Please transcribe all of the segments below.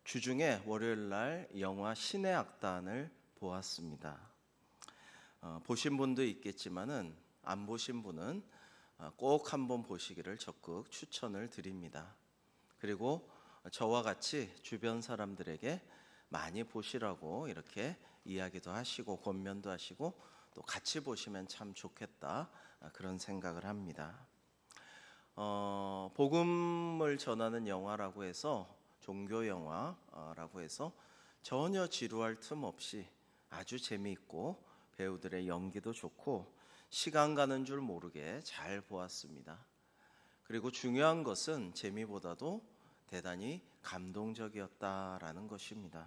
주중에 월요일 날 영화 신의 악단을 보았습니다. 보신 분도 있겠지만은 안 보신 분은 꼭 한번 보시기를 적극 추천을 드립니다. 그리고 저와 같이 주변 사람들에게 많이 보시라고 이렇게 이야기도 하시고 권면도 하시고 또 같이 보시면 참 좋겠다, 그런 생각을 합니다. 복음을 전하는 영화라고 해서, 종교 영화라고 해서 전혀 지루할 틈 없이 아주 재미있고 배우들의 연기도 좋고 시간 가는 줄 모르게 잘 보았습니다. 그리고 중요한 것은 재미보다도 대단히 감동적이었다라는 것입니다.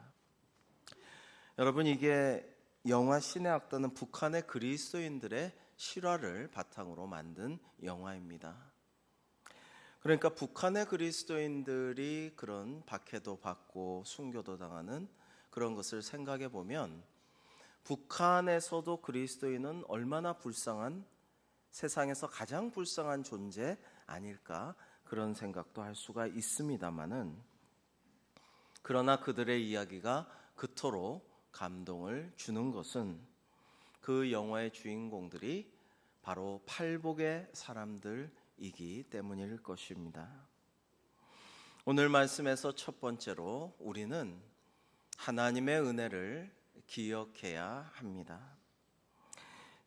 여러분, 이게 영화 신의 악단은 북한의 그리스도인들의 실화를 바탕으로 만든 영화입니다. 그러니까 북한의 그리스도인들이 그런 박해도 받고 순교도 당하는 그런 것을 생각해 보면 북한에서도 그리스도인은 얼마나 불쌍한, 세상에서 가장 불쌍한 존재 아닐까, 그런 생각도 할 수가 있습니다만은, 그러나 그들의 이야기가 그토록 감동을 주는 것은 그 영화의 주인공들이 바로 팔복의 사람들이기 때문일 것입니다. 오늘 말씀에서 첫 번째로 우리는 하나님의 은혜를 기억해야 합니다.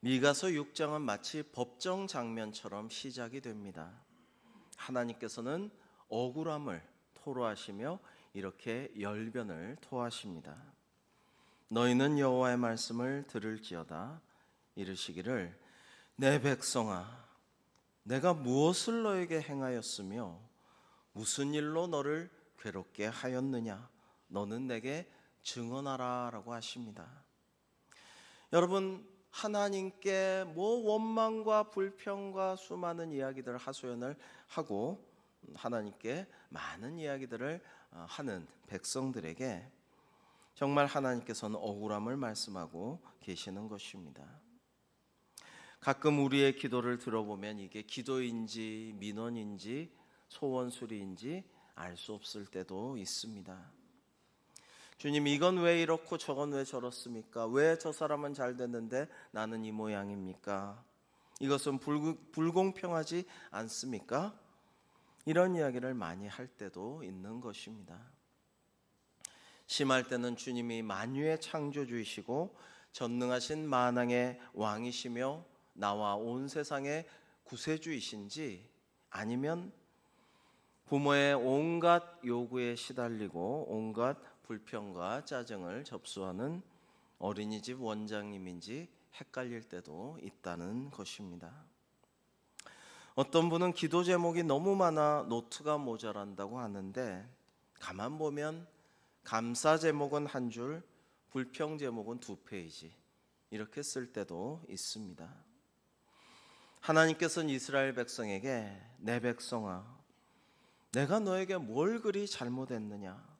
미가서 6장은 마치 법정 장면처럼 시작이 됩니다. 하나님께서는 억울함을 토로하시며 이렇게 열변을 토하십니다. 너희는 여호와의 말씀을 들을지어다. 이르시기를, 내 백성아, 내가 무엇을 너에게 행하였으며 무슨 일로 너를 괴롭게 하였느냐? 너는 내게 증언하라 라고 하십니다. 여러분, 하나님께 원망과 불평과 수많은 이야기들을 하소연을 하고 하나님께 많은 이야기들을 하는 백성들에게 정말 하나님께서는 억울함을 말씀하고 계시는 것입니다. 가끔 우리의 기도를 들어보면 이게 기도인지 민원인지 소원수리인지 알 수 없을 때도 있습니다. 주님, 이건 왜 이렇고 저건 왜 저렇습니까? 왜 저 사람은 잘 됐는데 나는 이 모양입니까? 이것은 불공평하지 않습니까? 이런 이야기를 많이 할 때도 있는 것입니다. 심할 때는 주님이 만유의 창조주이시고 전능하신 만왕의 왕이시며 나와 온 세상의 구세주이신지, 아니면 부모의 온갖 요구에 시달리고 온갖 불평과 짜증을 접수하는 어린이집 원장님인지 헷갈릴 때도 있다는 것입니다. 어떤 분은 기도 제목이 너무 많아 노트가 모자란다고 하는데, 가만 보면 감사 제목은 한 줄, 불평 제목은 2페이지, 이렇게 쓸 때도 있습니다. 하나님께서는 이스라엘 백성에게, 내 백성아, 내가 너에게 뭘 그리 잘못했느냐?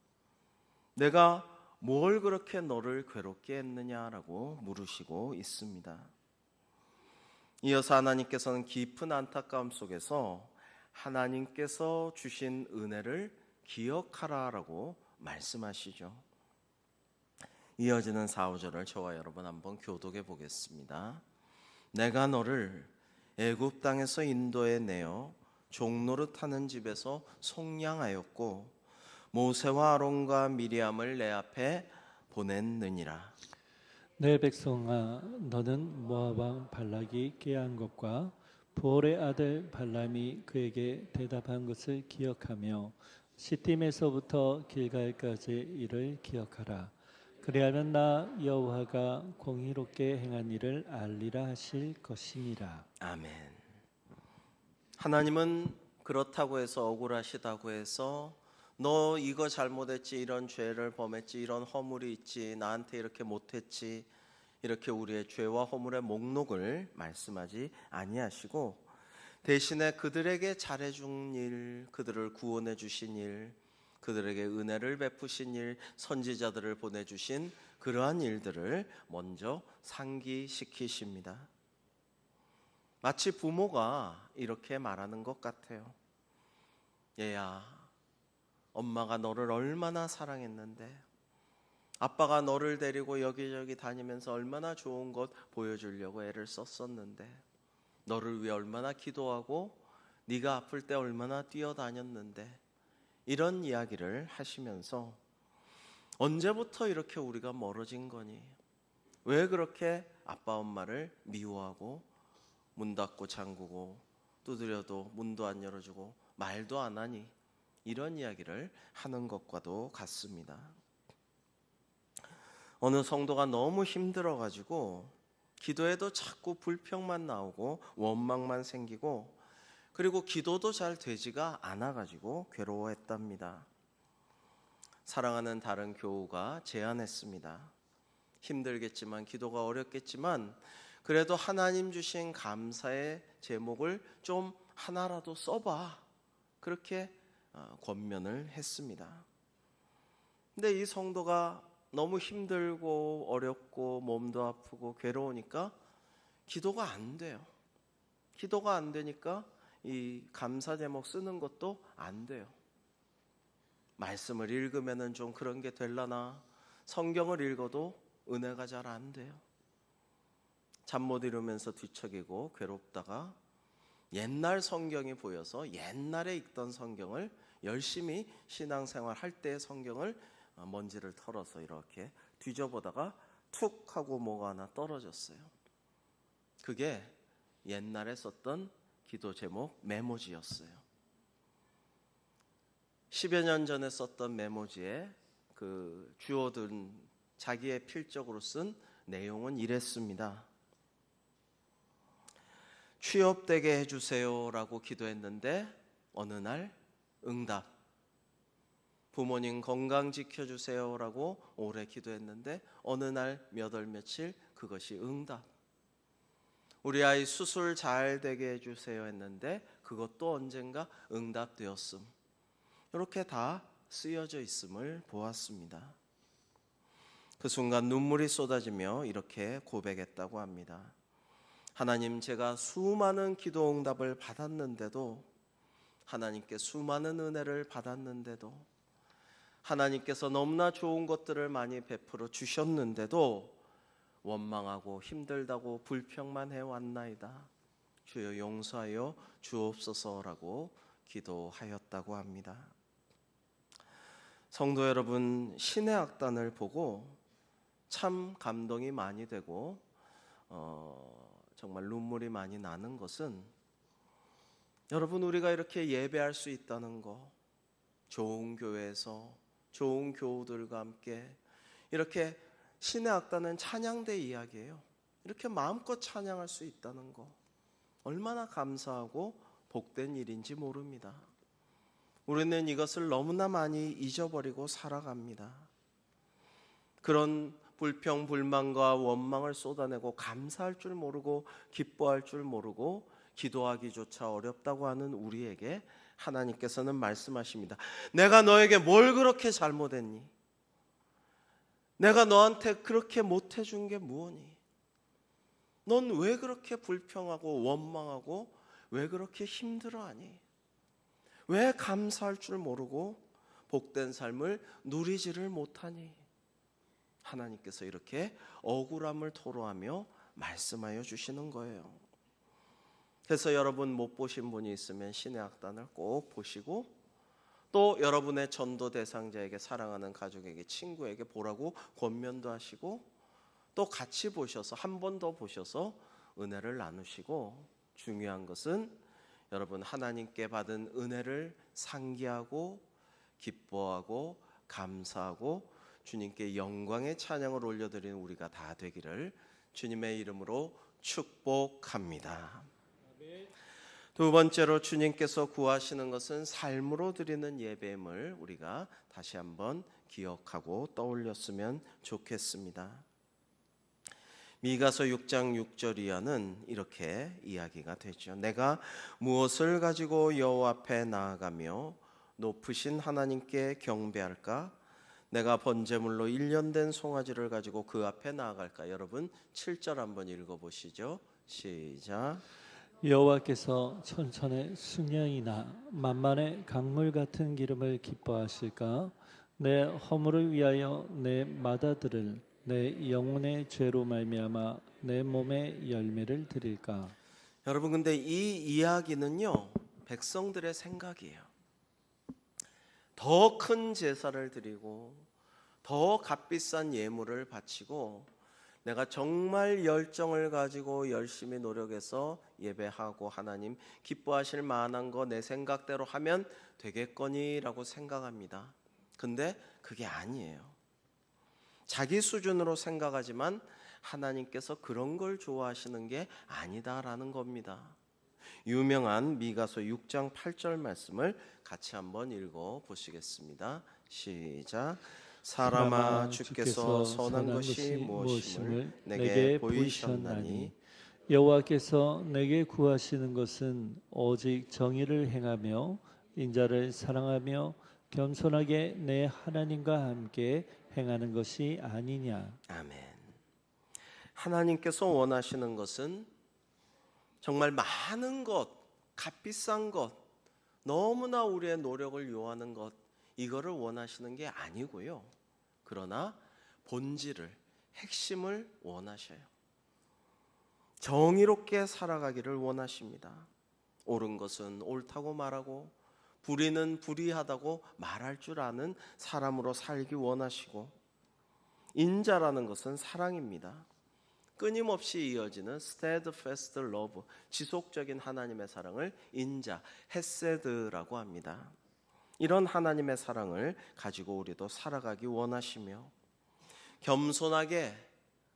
내가 뭘 그렇게 너를 괴롭게 했느냐라고 물으시고 있습니다. 이어서 하나님께서는 깊은 안타까움 속에서 하나님께서 주신 은혜를 기억하라라고 말씀하시죠. 이어지는 4, 5절을 저와 여러분 한번 교독해 보겠습니다. 내가 너를 애굽 땅에서 인도해 내어 종노릇하는 집에서 속량하였고 모세와 아론과 미리암을 내 앞에 보냈느니라. 내 백성아, 너는 모압 왕 발락이 꾀한 것과 부올의 아들 발람이 그에게 대답한 것을 기억하며 시딤에서부터 길갈까지 일을 기억하라. 그리하면 나 여호와가 공의롭게 행한 일을 알리라 하실 것이니라. 아멘. 하나님은 그렇다고 해서, 억울하시다고 해서 너 이거 잘못했지, 이런 죄를 범했지, 이런 허물이 있지, 나한테 이렇게 못했지, 이렇게 우리의 죄와 허물의 목록을 말씀하지 아니하시고, 대신에 그들에게 잘해준 일, 그들을 구원해 주신 일, 그들에게 은혜를 베푸신 일, 선지자들을 보내주신 그러한 일들을 먼저 상기시키십니다. 마치 부모가 이렇게 말하는 것 같아요. 얘야, 엄마가 너를 얼마나 사랑했는데, 아빠가 너를 데리고 여기저기 다니면서 얼마나 좋은 것 보여주려고 애를 썼었는데, 너를 위해 얼마나 기도하고 네가 아플 때 얼마나 뛰어다녔는데, 이런 이야기를 하시면서 언제부터 이렇게 우리가 멀어진 거니? 왜 그렇게 아빠 엄마를 미워하고 문 닫고 잠그고 두드려도 문도 안 열어주고 말도 안 하니? 이런 이야기를 하는 것과도 같습니다. 어느 성도가 너무 힘들어가지고 기도에도 자꾸 불평만 나오고 원망만 생기고, 그리고 기도도 잘 되지가 않아가지고 괴로워했답니다. 사랑하는 다른 교우가 제안했습니다. 힘들겠지만, 기도가 어렵겠지만 그래도 하나님 주신 감사의 제목을 좀 하나라도 써봐. 그렇게 권면을 했습니다. 근데 이 성도가 너무 힘들고 어렵고 몸도 아프고 괴로우니까 기도가 안 돼요. 기도가 안 되니까 이 감사 제목 쓰는 것도 안 돼요. 말씀을 읽으면은 좀 그런 게 될라나, 성경을 읽어도 은혜가 잘 안 돼요. 잠 못 이루면서 뒤척이고 괴롭다가 옛날 성경이 보여서 옛날에 읽던 성경을 열심히 신앙생활 할 때의 성경을 먼지를 털어서 이렇게 뒤져보다가 툭 하고 뭐가 하나 떨어졌어요. 그게 옛날에 썼던 기도 제목 메모지였어요. 10여 년 전에 썼던 메모지에 그 주어든 자기의 필적으로 쓴 내용은 이랬습니다. 취업되게 해주세요라고 기도했는데 어느 날 응답. 부모님 건강 지켜주세요라고 오래 기도했는데 어느 날 몇 월 며칠 그것이 응답. 우리 아이 수술 잘 되게 해주세요 했는데 그것도 언젠가 응답되었음. 이렇게 다 쓰여져 있음을 보았습니다. 그 순간 눈물이 쏟아지며 이렇게 고백했다고 합니다. 하나님, 제가 수많은 기도 응답을 받았는데도, 하나님께 수많은 은혜를 받았는데도, 하나님께서 너무나 좋은 것들을 많이 베풀어 주셨는데도 원망하고 힘들다고 불평만 해왔나이다. 주여 용서하여 주옵소서라고 기도하였다고 합니다. 성도 여러분, 신의 악단을 보고 참 감동이 많이 되고 정말 눈물이 많이 나는 것은, 여러분, 우리가 이렇게 예배할 수 있다는 거, 좋은 교회에서 좋은 교우들과 함께 이렇게 신의 악단은 찬양대 이야기예요. 이렇게 마음껏 찬양할 수 있다는 거 얼마나 감사하고 복된 일인지 모릅니다. 우리는 이것을 너무나 많이 잊어버리고 살아갑니다. 그런 불평, 불만과 원망을 쏟아내고 감사할 줄 모르고 기뻐할 줄 모르고 기도하기조차 어렵다고 하는 우리에게 하나님께서는 말씀하십니다. 내가 너에게 뭘 그렇게 잘못했니? 내가 너한테 그렇게 못해준 게 무엇니? 넌 왜 그렇게 불평하고 원망하고 왜 그렇게 힘들어하니? 왜 감사할 줄 모르고 복된 삶을 누리지를 못하니? 하나님께서 이렇게 억울함을 토로하며 말씀하여 주시는 거예요. 그래서 여러분 못 보신 분이 있으면 신의 악단을 꼭 보시고, 또 여러분의 전도 대상자에게, 사랑하는 가족에게, 친구에게 보라고 권면도 하시고, 또 같이 보셔서 한 번 더 보셔서 은혜를 나누시고, 중요한 것은 여러분 하나님께 받은 은혜를 상기하고 기뻐하고 감사하고 주님께 영광의 찬양을 올려드리는 우리가 다 되기를 주님의 이름으로 축복합니다. 두 번째로 주님께서 구하시는 것은 삶으로 드리는 예배임을 우리가 다시 한번 기억하고 떠올렸으면 좋겠습니다. 미가서 6장 6절 이하는 이렇게 이야기가 되죠. 내가 무엇을 가지고 여호와 앞에 나아가며 높으신 하나님께 경배할까? 내가 번제물로 1년 된 송아지를 가지고 그 앞에 나아갈까? 여러분 7절 한번 읽어보시죠. 시작. 여호와께서 천천의 순양이나 만만의 강물 같은 기름을 기뻐하실까? 내 허물을 위하여 내 맏아들을 내 영혼의 죄로 말미암아 내 몸의 열매를 드릴까? 여러분, 근데 이 이야기는요, 백성들의 생각이에요. 더 큰 제사를 드리고 더 값비싼 예물을 바치고 내가 정말 열정을 가지고 열심히 노력해서 예배하고 하나님 기뻐하실 만한 거 내 생각대로 하면 되겠거니라고 생각합니다. 근데 그게 아니에요. 자기 수준으로 생각하지만 하나님께서 그런 걸 좋아하시는 게 아니다라는 겁니다. 유명한 미가서 6장 8절 말씀을 같이 한번 읽어 보시겠습니다. 시작. 사람아, 주께서 선한 것이 무엇임을 내게 보이셨나니 여호와께서 내게 구하시는 것은 오직 정의를 행하며 인자를 사랑하며 겸손하게 내 하나님과 함께 행하는 것이 아니냐. 아멘. 하나님께서 원하시는 것은 정말 많은 것, 값비싼 것, 너무나 우리의 노력을 요하는 것, 이거를 원하시는 게 아니고요. 그러나 본질을, 핵심을 원하셔요. 정의롭게 살아가기를 원하십니다. 옳은 것은 옳다고 말하고 불의는 불의하다고 말할 줄 아는 사람으로 살기 원하시고, 인자라는 것은 사랑입니다. 끊임없이 이어지는 steadfast love, 지속적인 하나님의 사랑을 인자, 헤세드라고 합니다. 이런 하나님의 사랑을 가지고 우리도 살아가기 원하시며, 겸손하게,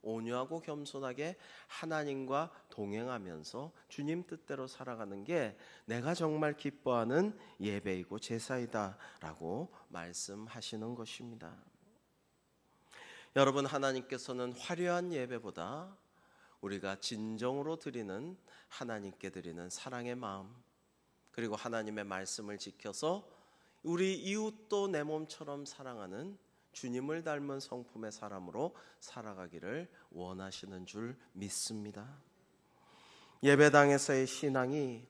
온유하고 겸손하게 하나님과 동행하면서 주님 뜻대로 살아가는 게 내가 정말 기뻐하는 예배이고 제사이다 라고 말씀하시는 것입니다. 여러분, 하나님께서는 화려한 예배보다 우리가 진정으로 드리는, 하나님께 드리는 사랑의 마음, 그리고 하나님의 말씀을 지켜서 우리 이웃도 내 몸처럼 사랑하는 주님을 닮은 성품의 사람으로 살아가기를 원하시는 줄 믿습니다. 예배당에서의 신앙이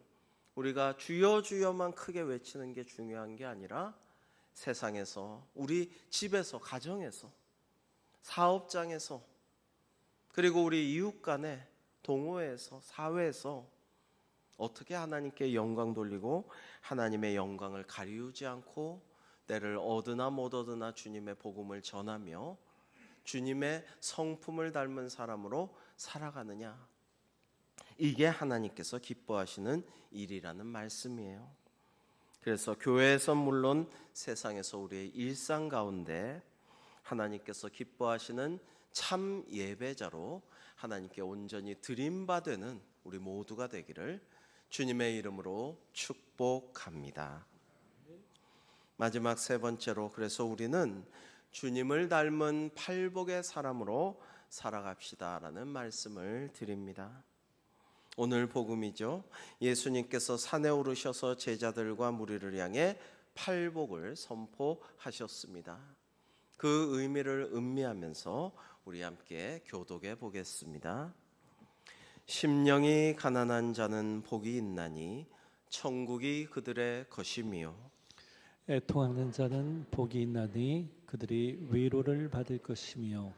우리가 주여 주여만 크게 외치는 게 중요한 게 아니라 세상에서, 우리 집에서, 가정에서, 사업장에서, 그리고 우리 이웃 간에, 동호회에서, 사회에서 어떻게 하나님께 영광 돌리고 하나님의 영광을 가리우지 않고 때를 얻으나 못 얻으나 주님의 복음을 전하며 주님의 성품을 닮은 사람으로 살아가느냐, 이게 하나님께서 기뻐하시는 일이라는 말씀이에요. 그래서 교회에서 물론 세상에서 우리의 일상 가운데 하나님께서 기뻐하시는 참 예배자로 하나님께 온전히 드림받는 우리 모두가 되기를 주님의 이름으로 축복합니다. 마지막 세 번째로, 그래서 우리는 주님을 닮은 팔복의 사람으로 살아갑시다라는 말씀을 드립니다. 오늘 복음이죠. 예수님께서 산에 오르셔서 제자들과 무리를 향해 팔복을 선포하셨습니다. 그 의미를 음미하면서 우리 함께 교독해 보겠습니다. 심령이 가난한 자는 복이 있나니 천국이 그들의 것이며, 애통하는 자는 복이 있나니 그들이 위로를 받을 것이며,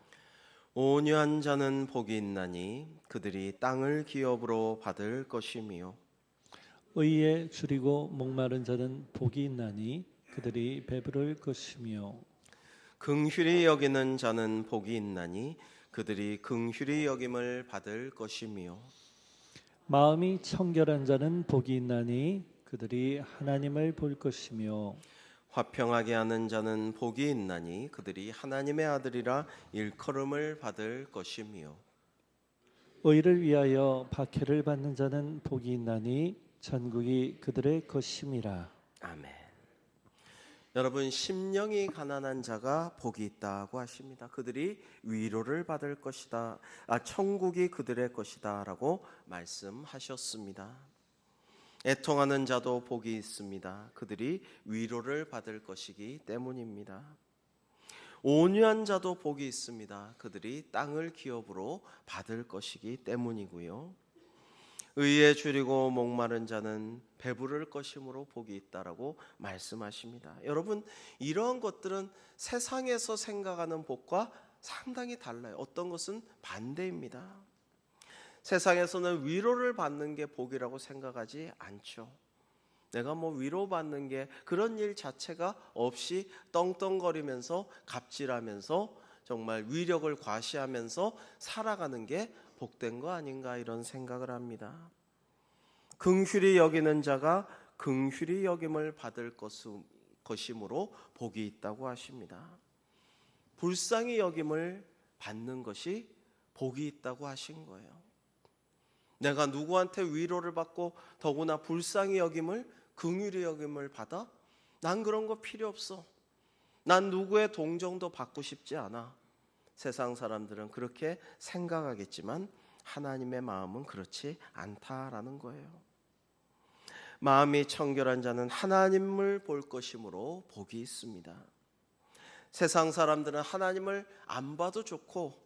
온유한 자는 복이 있나니 그들이 땅을 기업으로 받을 것이며, 의에 줄이고 목마른 자는 복이 있나니 그들이 배부를 것이며, 긍휼히 여기는 자는 복이 있나니 그들이 긍휼히 여김을 받을 것이며, 마음이 청결한 자는 복이 있나니 그들이 하나님을 볼 것이며, 화평하게 하는 자는 복이 있나니 그들이 하나님의 아들이라 일컬음을 받을 것이며, 의를 위하여 박해를 받는 자는 복이 있나니 천국이 그들의 것임이라. 아멘. 여러분, 심령이 가난한 자가 복이 있다고 하십니다. 그들이 위로를 받을 것이다. 천국이 그들의 것이다 라고 말씀하셨습니다. 애통하는 자도 복이 있습니다. 그들이 위로를 받을 것이기 때문입니다. 온유한 자도 복이 있습니다. 그들이 땅을 기업으로 받을 것이기 때문이고요. 의에 줄이고 목마른 자는 배부를 것이므로 복이 있다라고 말씀하십니다. 여러분, 이러한 것들은 세상에서 생각하는 복과 상당히 달라요. 어떤 것은 반대입니다. 세상에서는 위로를 받는 게 복이라고 생각하지 않죠. 내가 위로받는 게 그런 일 자체가 없이 떵떵거리면서 갑질하면서 정말 위력을 과시하면서 살아가는 게 복된 거 아닌가, 이런 생각을 합니다. 긍휼히 여기는 자가 긍휼히 여김을 받을 것이므로 복이 있다고 하십니다. 불쌍히 여김을 받는 것이 복이 있다고 하신 거예요. 내가 누구한테 위로를 받고 더구나 불쌍히 여김을, 긍휼히 여김을 받아? 난 그런 거 필요 없어. 난 누구의 동정도 받고 싶지 않아. 세상 사람들은 그렇게 생각하겠지만 하나님의 마음은 그렇지 않다라는 거예요. 마음이 청결한 자는 하나님을 볼 것이므로 복이 있습니다. 세상 사람들은 하나님을 안 봐도 좋고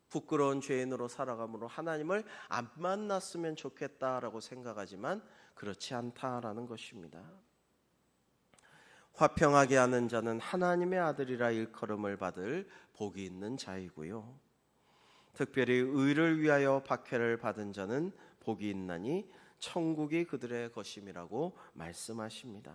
부끄러운 죄인으로 살아가므로 하나님을 안 만났으면 좋겠다라고 생각하지만 그렇지 않다라는 것입니다. 화평하게 하는 자는 하나님의 아들이라 일컬음을 받을 복이 있는 자이고요. 특별히 의를 위하여 박해를 받은 자는 복이 있나니 천국이 그들의 것임이라고 말씀하십니다.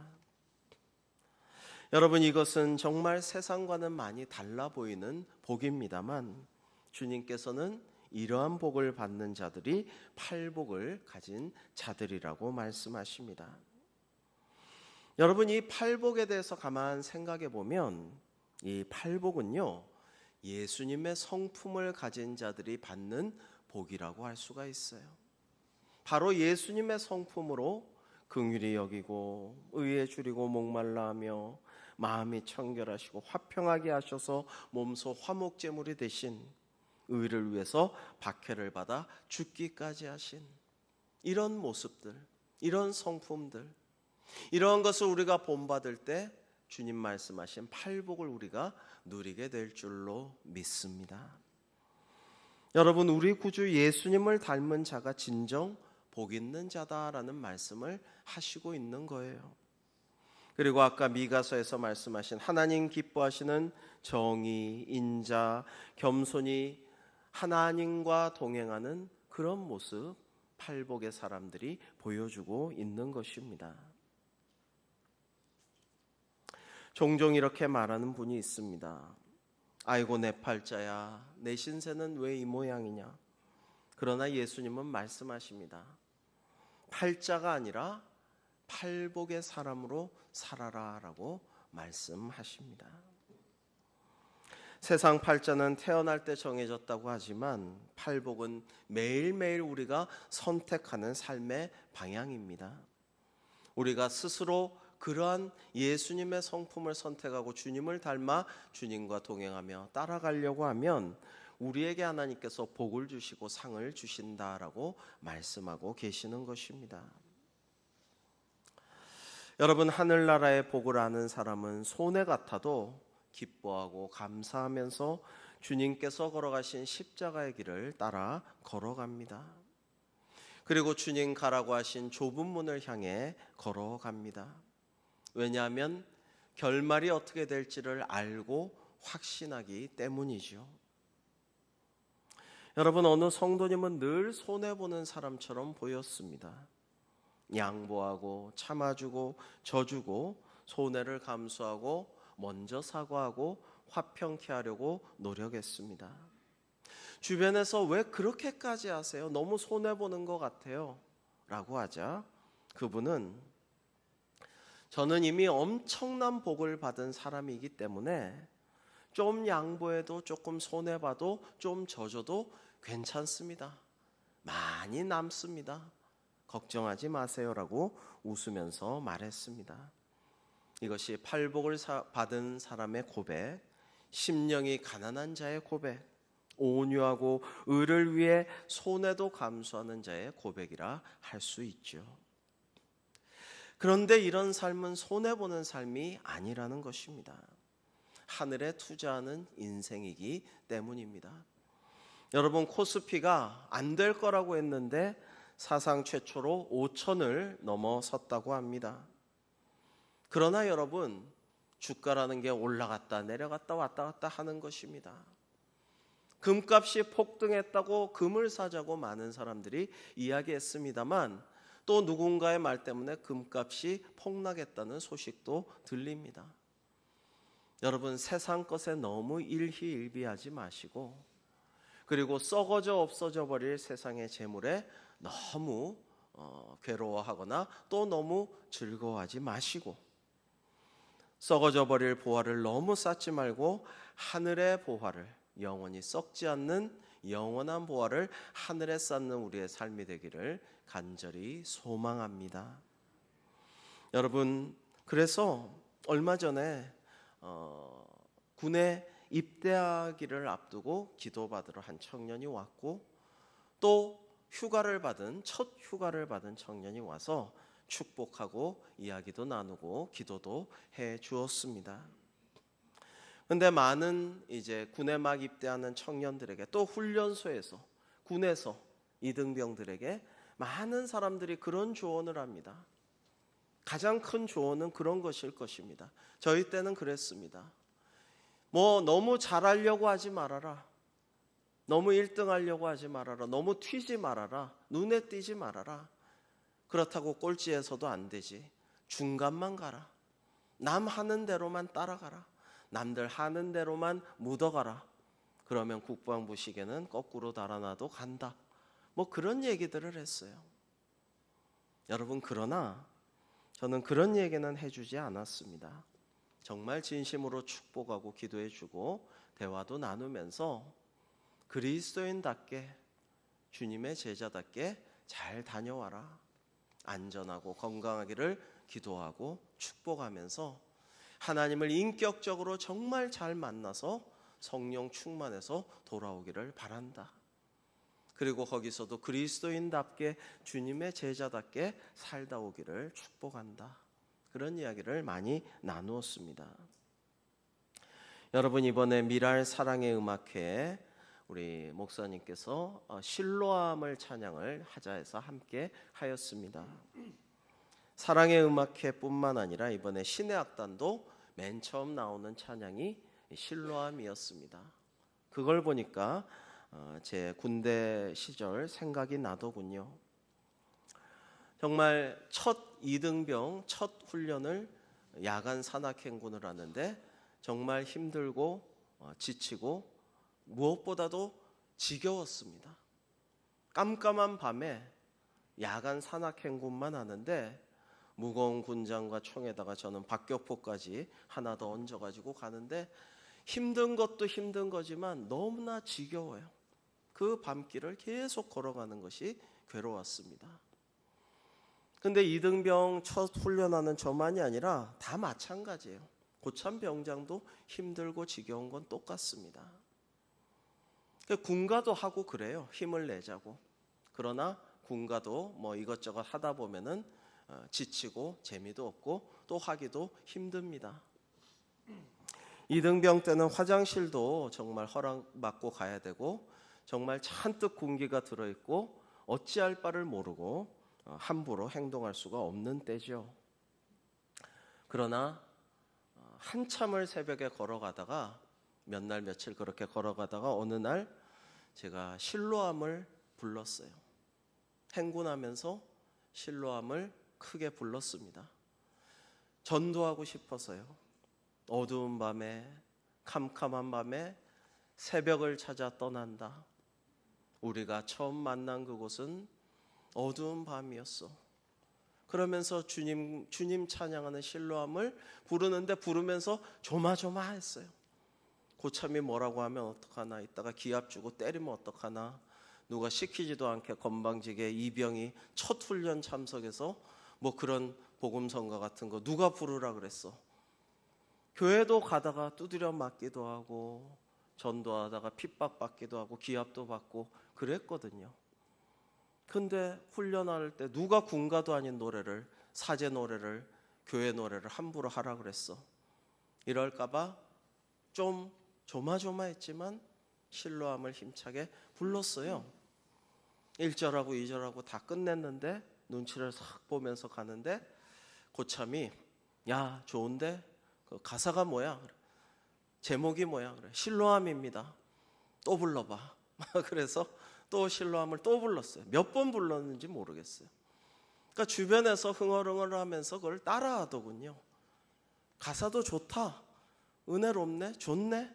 여러분, 이것은 정말 세상과는 많이 달라 보이는 복입니다만 주님께서는 이러한 복을 받는 자들이 팔복을 가진 자들이라고 말씀하십니다. 여러분, 이 팔복에 대해서 가만 생각해 보면 이 팔복은요, 예수님의 성품을 가진 자들이 받는 복이라고 할 수가 있어요. 바로 예수님의 성품으로 긍휼히 여기고 의에 줄이고 목말라 하며 마음이 청결하시고 화평하게 하셔서 몸소 화목제물이 되신, 의를 위해서 박해를 받아 죽기까지 하신 이런 모습들, 이런 성품들, 이러한 것을 우리가 본받을 때 주님 말씀하신 팔복을 우리가 누리게 될 줄로 믿습니다. 여러분, 우리 구주 예수님을 닮은 자가 진정 복 있는 자다라는 말씀을 하시고 있는 거예요. 그리고 아까 미가서에서 말씀하신 하나님 기뻐하시는 정의, 인자, 겸손이 하나님과 동행하는 그런 모습, 팔복의 사람들이 보여주고 있는 것입니다. 종종 이렇게 말하는 분이 있습니다. 아이고 내 팔자야, 내 신세는 왜 이 모양이냐. 그러나 예수님은 말씀하십니다. 팔자가 아니라 팔복의 사람으로 살아라 라고 말씀하십니다. 세상 팔자는 태어날 때 정해졌다고 하지만 팔복은 매일매일 우리가 선택하는 삶의 방향입니다. 우리가 스스로 그러한 예수님의 성품을 선택하고 주님을 닮아 주님과 동행하며 따라가려고 하면 우리에게 하나님께서 복을 주시고 상을 주신다라고 말씀하고 계시는 것입니다. 여러분, 하늘나라의 복을 아는 사람은 소네 같아도 기뻐하고 감사하면서 주님께서 걸어가신 십자가의 길을 따라 걸어갑니다. 그리고 주님 가라고 하신 좁은 문을 향해 걸어갑니다. 왜냐하면 결말이 어떻게 될지를 알고 확신하기 때문이죠. 여러분, 어느 성도님은 늘 손해보는 사람처럼 보였습니다. 양보하고 참아주고 져주고 손해를 감수하고 먼저 사과하고 화평케 하려고 노력했습니다. 주변에서 왜 그렇게까지 하세요? 너무 손해보는 것 같아요 라고 하자 그분은 저는 이미 엄청난 복을 받은 사람이기 때문에 좀 양보해도 조금 손해봐도 좀 져줘도 괜찮습니다. 많이 남습니다. 걱정하지 마세요라고 웃으면서 말했습니다. 이것이 팔복을 받은 사람의 고백, 심령이 가난한 자의 고백, 온유하고 의를 위해 손해도 감수하는 자의 고백이라 할 수 있죠. 그런데 이런 삶은 손해보는 삶이 아니라는 것입니다. 하늘에 투자하는 인생이기 때문입니다. 여러분, 코스피가 안 될 거라고 했는데 사상 최초로 5천을 넘어섰다고 합니다. 그러나 여러분, 주가라는 게 올라갔다 내려갔다 왔다 갔다 하는 것입니다. 금값이 폭등했다고 금을 사자고 많은 사람들이 이야기했습니다만 또 누군가의 말 때문에 금값이 폭락했다는 소식도 들립니다. 여러분, 세상 것에 너무 일희일비하지 마시고, 그리고 썩어져 없어져 버릴 세상의 재물에 너무 괴로워하거나 또 너무 즐거워하지 마시고, 썩어져 버릴 보화를 너무 쌓지 말고 하늘의 보화를, 영원히 썩지 않는 영원한 보화를 하늘에 쌓는 우리의 삶이 되기를 간절히 소망합니다. 여러분, 그래서 얼마 전에 군에 입대하기를 앞두고 기도받으러 한 청년이 왔고, 또 첫 휴가를 받은 청년이 와서 축복하고 이야기도 나누고 기도도 해 주었습니다. 근데 많은 이제 군에 막 입대하는 청년들에게, 또 훈련소에서 군에서 이등병들에게 많은 사람들이 그런 조언을 합니다. 가장 큰 조언은 그런 것일 것입니다. 저희 때는 그랬습니다. 너무 잘하려고 하지 말아라. 너무 1등 하려고 하지 말아라. 너무 튀지 말아라. 눈에 띄지 말아라. 그렇다고 꼴찌에서도 안 되지. 중간만 가라. 남 하는 대로만 따라가라. 남들 하는 대로만 묻어가라. 그러면 국방부 시계는 거꾸로 달아나도 간다. 그런 얘기들을 했어요. 여러분, 그러나 저는 그런 얘기는 해주지 않았습니다. 정말 진심으로 축복하고 기도해주고 대화도 나누면서 그리스도인답게, 주님의 제자답게 잘 다녀와라. 안전하고 건강하기를 기도하고 축복하면서 하나님을 인격적으로 정말 잘 만나서 성령 충만해서 돌아오기를 바란다. 그리고 거기서도 그리스도인답게, 주님의 제자답게 살다 오기를 축복한다. 그런 이야기를 많이 나누었습니다. 여러분, 이번에 미랄 사랑의 음악회에 우리 목사님께서 실로암을 찬양을 하자 해서 함께 하였습니다. 사랑의 음악회뿐만 아니라 이번에 신의 악단도 맨 처음 나오는 찬양이 실로암이었습니다. 그걸 보니까 제 군대 시절 생각이 나더군요. 정말 첫 이등병, 첫 훈련을 야간 산악행군을 하는데 정말 힘들고 지치고 무엇보다도 지겨웠습니다. 깜깜한 밤에 야간 산악행군만 하는데 무거운 군장과 총에다가 저는 박격포까지 하나 더 얹어가지고 가는데 힘든 것도 힘든 거지만 너무나 지겨워요. 그 밤길을 계속 걸어가는 것이 괴로웠습니다. 근데 이등병 첫 훈련하는 저만이 아니라 다 마찬가지예요. 고참 병장도 힘들고 지겨운 건 똑같습니다. 군가도 하고 그래요. 힘을 내자고. 그러나 군가도 이것저것 하다 보면은 지치고 재미도 없고 또 하기도 힘듭니다. 이등병 때는 화장실도 정말 허락받고 가야 되고 정말 잔뜩 공기가 들어있고 어찌할 바를 모르고 함부로 행동할 수가 없는 때죠. 그러나 한참을 새벽에 걸어가다가 몇 날 며칠 그렇게 걸어가다가 어느 날 제가 실로암을 불렀어요. 행군하면서 실로암을 크게 불렀습니다. 전도하고 싶어서요. 어두운 밤에, 캄캄한 밤에 새벽을 찾아 떠난다. 우리가 처음 만난 그곳은 어두운 밤이었어. 그러면서 주님 찬양하는 실로암을 부르면서 조마조마했어요. 고참이 뭐라고 하면 어떡하나, 이따가 기합 주고 때리면 어떡하나, 누가 시키지도 않게 건방지게 이병이 첫 훈련 참석해서 그런 복음성가 같은 거 누가 부르라 그랬어. 교회도 가다가 두드려 맞기도 하고 전도하다가 핍박받기도 하고 기합도 받고 그랬거든요. 근데 훈련할 때 누가 군가도 아닌 노래를, 사제 노래를, 교회 노래를 함부로 하라 그랬어. 이럴까봐 좀 조마조마했지만 실로암을 힘차게 불렀어요. 1절하고 2절하고 다 끝냈는데 눈치를 싹 보면서 가는데 고참이 야 좋은데 그 가사가 뭐야? 그래. 제목이 뭐야? 그래. 실로암입니다. 또 불러봐. 그래서 또 실로암을 또 불렀어요. 몇 번 불렀는지 모르겠어요. 그러니까 주변에서 흥얼흥얼하면서 그걸 따라하더군요. 가사도 좋다, 은혜롭네, 좋네.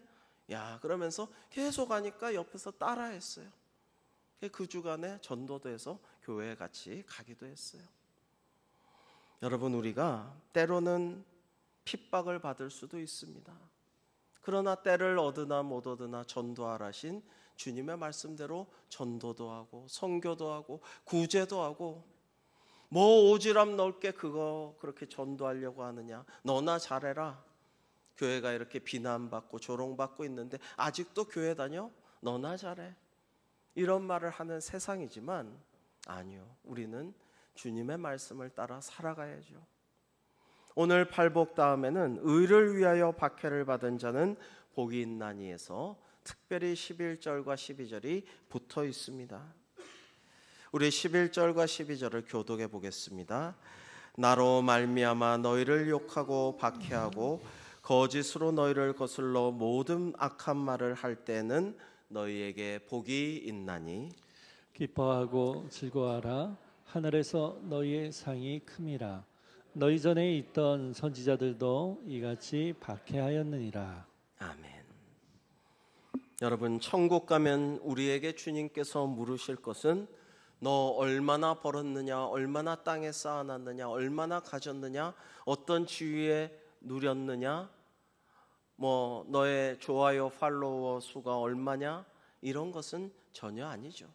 야 그러면서 계속 하니까 옆에서 따라했어요. 그 주간에 전도도 해서 교회에 같이 가기도 했어요. 여러분 우리가 때로는 핍박을 받을 수도 있습니다. 그러나 때를 얻으나 못 얻으나 전도하라신 주님의 말씀대로 전도도 하고 선교도 하고 구제도 하고 뭐 오지랖 넓게 그거 그렇게 전도하려고 하느냐. 너나 잘해라. 교회가 이렇게 비난받고 조롱받고 있는데 아직도 교회 다녀? 너나 잘해. 이런 말을 하는 세상이지만 아니요. 우리는 주님의 말씀을 따라 살아가야죠. 오늘 팔복 다음에는 의를 위하여 박해를 받은 자는 복이 있나니에서 특별히 11절과 12절이 붙어 있습니다. 우리 11절과 12절을 교독해 보겠습니다. 나로 말미암아 너희를 욕하고 박해하고 거짓으로 너희를 거슬러 모든 악한 말을 할 때는 너희에게 복이 있나니 기뻐하고 즐거워하라. 하늘에서 너희의 상이 큼이라. 너희 전에 있던 선지자들도 이같이 박해하였느니라. 아멘. 여러분 천국 가면 우리에게 주님께서 물으실 것은 너 얼마나 벌었느냐, 얼마나 땅에 쌓아놨느냐, 얼마나 가졌느냐, 어떤 지위에 누렸느냐, 뭐 너의 좋아요 팔로워 수가 얼마냐, 이런 것은 전혀 아니죠.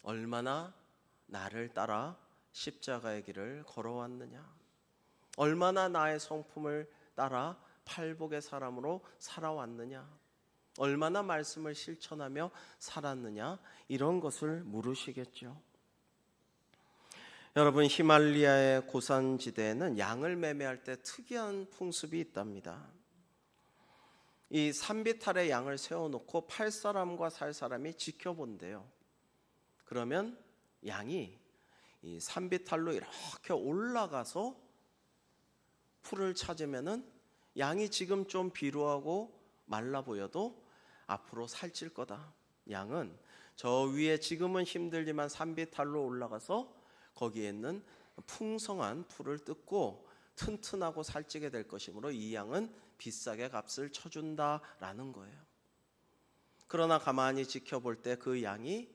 얼마나 나를 따라 십자가의 길을 걸어왔느냐, 얼마나 나의 성품을 따라 팔복의 사람으로 살아왔느냐, 얼마나 말씀을 실천하며 살았느냐, 이런 것을 물으시겠죠. 여러분 히말리아의 고산지대에는 양을 매매할 때 특이한 풍습이 있답니다. 이 산비탈에 양을 세워놓고 팔 사람과 살 사람이 지켜본대요. 그러면 양이 이 산비탈로 이렇게 올라가서 풀을 찾으면은 양이 지금 좀 비루하고 말라 보여도 앞으로 살찔 거다. 양은 저 위에 지금은 힘들지만 산비탈로 올라가서 거기에 있는 풍성한 풀을 뜯고 튼튼하고 살찌게 될 것이므로 이 양은 비싸게 값을 쳐준다라는 거예요. 그러나 가만히 지켜볼 때 그 양이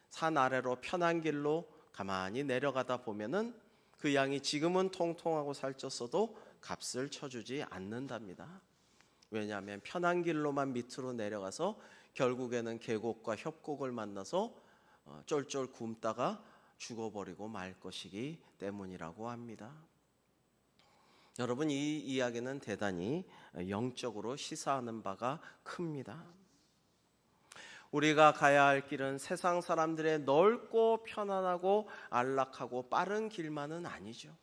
산 아래로 편한 길로 가만히 내려가다 보면은 그 양이 지금은 통통하고 살쪘어도 값을 쳐주지 않는답니다. 왜냐하면 편한 길로만 밑으로 내려가서 결국에는 계곡과 협곡을 만나서 쫄쫄 굶다가 죽어버리고 말 것이기 때문이라고 합니다. 여러분 이 이야기는 대단히 영적으로 시사하는 바가 큽니다. 우리가 가야 할 길은 세상 사람들의 넓고 편안하고 안락하고 빠른 길만은 아니죠.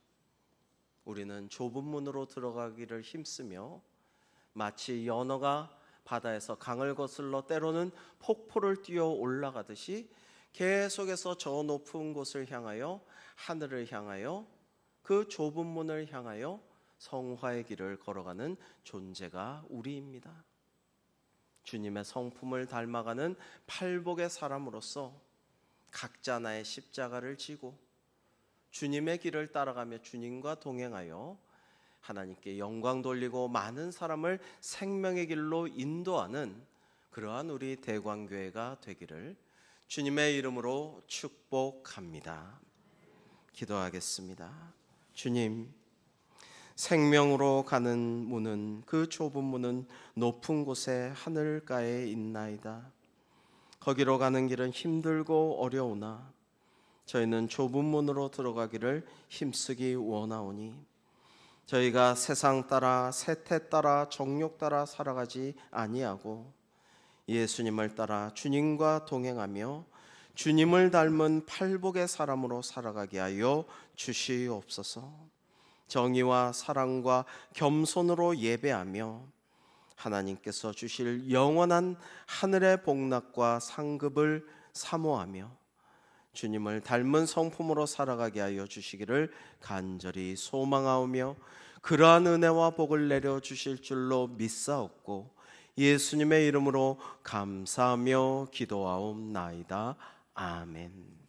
우리는 좁은 문으로 들어가기를 힘쓰며 마치 연어가 바다에서 강을 거슬러 때로는 폭포를 뛰어 올라가듯이 계속해서 저 높은 곳을 향하여 하늘을 향하여 그 좁은 문을 향하여 성화의 길을 걸어가는 존재가 우리입니다. 주님의 성품을 닮아가는 팔복의 사람으로서 각자 나의 십자가를 지고 주님의 길을 따라가며 주님과 동행하여 하나님께 영광 돌리고 많은 사람을 생명의 길로 인도하는 그러한 우리 대광교회가 되기를 주님의 이름으로 축복합니다. 기도하겠습니다. 주님, 생명으로 가는 문은 그 좁은 문은 높은 곳에 하늘가에 있나이다. 거기로 가는 길은 힘들고 어려우나 저희는 좁은 문으로 들어가기를 힘쓰기 원하오니 저희가 세상 따라 세태 따라 정욕 따라 살아가지 아니하고 예수님을 따라 주님과 동행하며 주님을 닮은 팔복의 사람으로 살아가게 하여 주시옵소서. 정의와 사랑과 겸손으로 예배하며 하나님께서 주실 영원한 하늘의 복락과 상급을 사모하며 주님을 닮은 성품으로 살아가게 하여 주시기를 간절히 소망하오며 그러한 은혜와 복을 내려 주실 줄로 믿사옵고 예수님의 이름으로 감사하며 기도하옵나이다. 아멘.